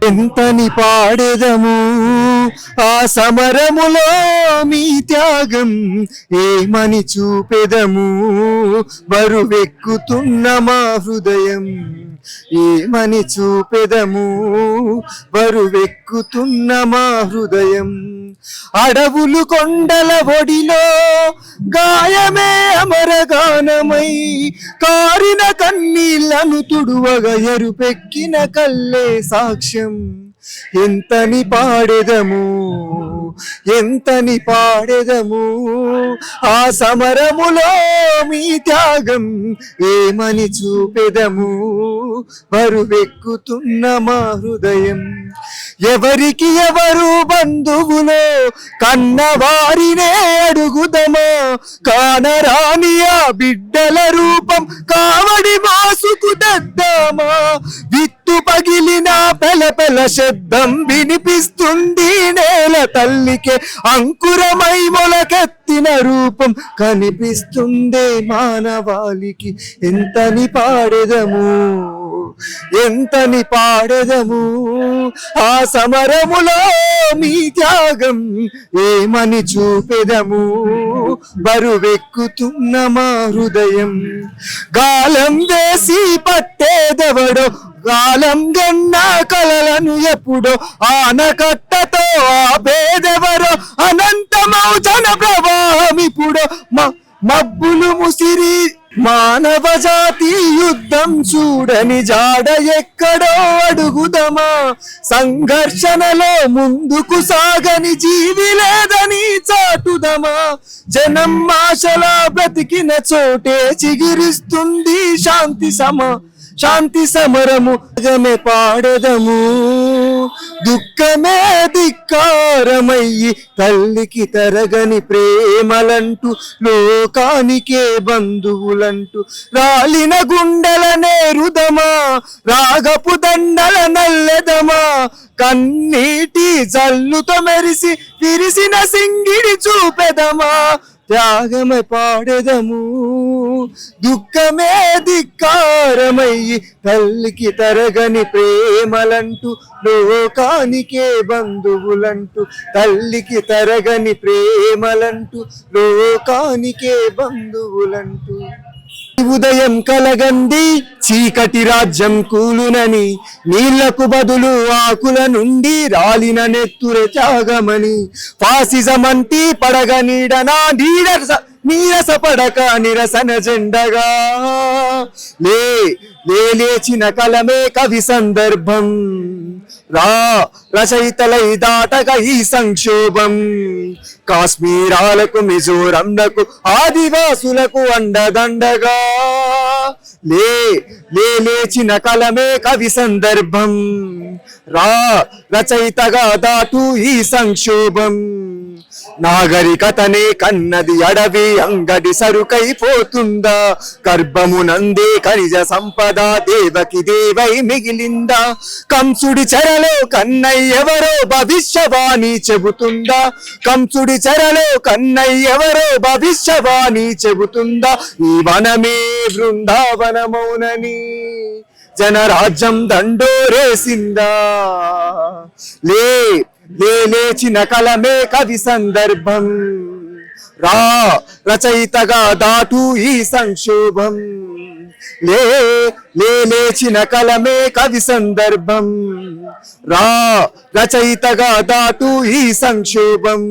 ఎంతని పాడెదము ఆ సమరములో మీ త్యాగం, ఏమని చూపెదము బరువెక్కుతున్న మా హృదయం, ఏమని చూపెదము బరువెక్కుతున్న మా హృదయం. అడవులు కొండల ఒడిలో గాయమే అమరగానమై, కారిన కన్నీళ్లను తుడువగా ఎరుపెక్కిన కల్లే సాక్ష్యం. ఎంతని పాడెదము ఎంతని పాడెదము ఆ సమరములో మీ త్యాగం, ఏమని చూపెదము బరువెక్కుతున్న మా హృదయం. ఎవరికి ఎవరు బంధువులో కన్నవారినే అడుగుదమా, కానరాని ఆ బిడ్డల రూపం కావడి మాసుకు తెద్దామా. విత్తు పగిలిన పెలపెల శబ్దం వినిపిస్తుంది నేల తల్లికే, అంకురమై మొలకెత్తిన రూపం కనిపిస్తుందే మానవాళికి. ఎంతని పాడెదము ఎంతని పాడెదము ఆ సమరములో మీ త్యాగం, ఏమని చూపెదము బరువెక్కుతున్న మా హృదయం. గాలం వేసి పట్టేదెవడో, కాలం గన్న కలలను ఎప్పుడో ఆనకట్టతో ఆపేదెవరో, అనంతమౌ జన ప్రవాహం ఇప్పుడో మబ్బులు ముసిరి మానవ జాతి యుద్ధం చూడని జాడ ఎక్కడో అడుగుదమా. సంఘర్షణలో ముందుకు సాగని జీవి లేదని చాటుదమా. జనం ఆశలా బ్రతికిన చోటే చిగిరిస్తుంది శాంతి సమరము. గమే పాడెదము దుఃఖమే ధిక్కారమయ్యి, తల్లికి తరగని ప్రేమలంటూ లోకానికే బంధువులంటూ, రాలిన గుండెల నేరుదమా రాగపు దండల నల్లెదమా. కన్నీటి జల్లుతో మెరిసి విరిసిన సింగిడి చూపెదమా. త్యాగమే పాడెదము దుఃఖమే ధిక్కారమయ్యి, తల్లికి తరగని ప్రేమలంటూ లోకానికే బంధువులంటూ, తల్లికి తరగని ప్రేమలంటూ లోకానికే బంధువులంటూ. ఉదయం కలగంది చీకటి రాజ్యం కూలునని, నీళ్లకు బదులు ఆకుల నుండి రాలిన నెత్తుర త్యాగమని. ఫాసిజమంటి పడగ నీడనా నీరస పడక నిరసన జెండగా లేచిన కలమే కవి సందర్భం. రచయితలై దాటగా ఈ సంక్షోభం, కాశ్మీరాలకు ఆదివాసులకు అండదండగా. లేచిన కలమే కవి సందర్భం, రచయితగా దాటు ఈ సంక్షోభం. నాగరికతనే కన్నది అడవి అంగడి సరుకైపోతుందా, గర్భమునందే ఖనిజ సంపద దేవకి దేవై మిగిలిందా. కంసుడి చెరలో కన్నయ్యెవరో భవిష్యవాణి చెబుతుందా, కంసుడి చెరలో కన్నయ్యెవరో భవిష్యవాణి చెబుతుందా. ఈ వనమే బృందావనమౌనని జనరాజ్యం దండోరేసిందా. లేచిన కలమే కవి సందర్భం, రచయితగా దాటు ఈ సంక్షోభం. లేచిన కలమే కవి సందర్భం, రచయితగా దాటు ఈ సంక్షోభం.